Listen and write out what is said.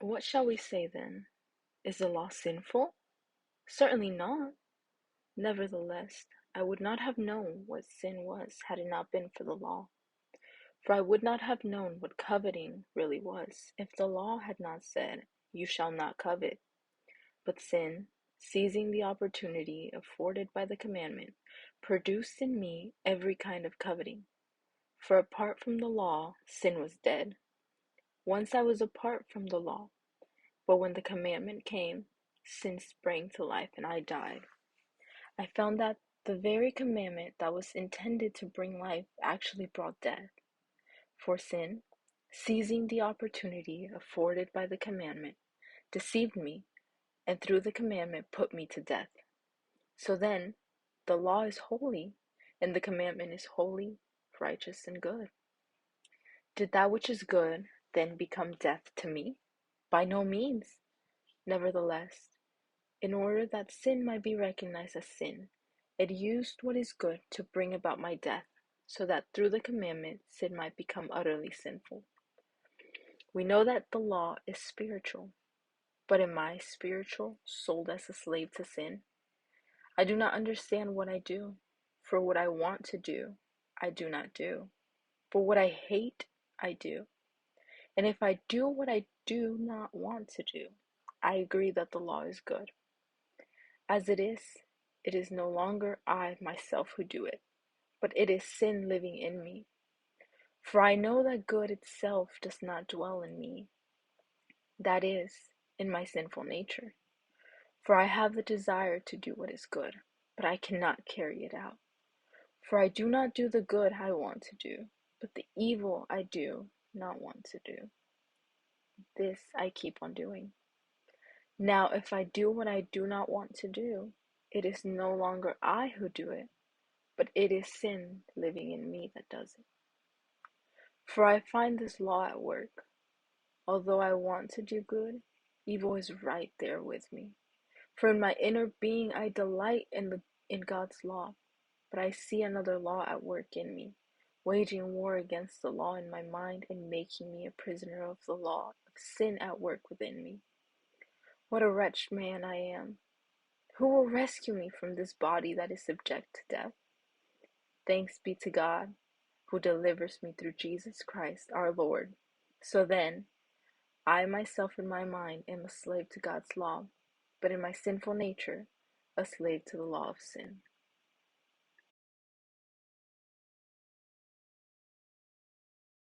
What shall we say then? Is the law sinful? Certainly not. Nevertheless, I would not have known what sin was had it not been for the law. For I would not have known what coveting really was if the law had not said, "You shall not covet." But sin, seizing the opportunity afforded by the commandment, produced in me every kind of coveting. For apart from the law, sin was dead. Once I was apart from the law, but when the commandment came, sin sprang to life and I died. I found that the very commandment that was intended to bring life actually brought death. For sin, seizing the opportunity afforded by the commandment, deceived me, and through the commandment put me to death. So then, the law is holy, and the commandment is holy, righteous, and good. Did that which is good then become death to me? By no means. Nevertheless, in order that sin might be recognized as sin, it used what is good to bring about my death, so that through the commandment sin might become utterly sinful. We know that the law is spiritual, but am I spiritual, sold as a slave to sin? I do not understand what I do, for what I want to do, I do not do, but what I hate, I do. And if I do what I do not want to do, I agree that the law is good. As it is no longer I myself who do it, but it is sin living in me. For I know that good itself does not dwell in me, that is, in my sinful nature. For I have the desire to do what is good, but I cannot carry it out. For I do not do the good I want to do, but the evil I do not want to do. This I keep on doing. Now, if I do what I do not want to do, it is no longer I who do it, but it is sin living in me that does it. For I find this law at work. Although I want to do good, evil is right there with me. For in my inner being I delight in God's law, but I see another law at work in me, waging war against the law in my mind and making me a prisoner of the law of sin at work within me. What a wretched man I am! Who will rescue me from this body that is subject to death? Thanks be to God, who delivers me through Jesus Christ our Lord. So then, I myself in my mind am a slave to God's law, but in my sinful nature, a slave to the law of sin.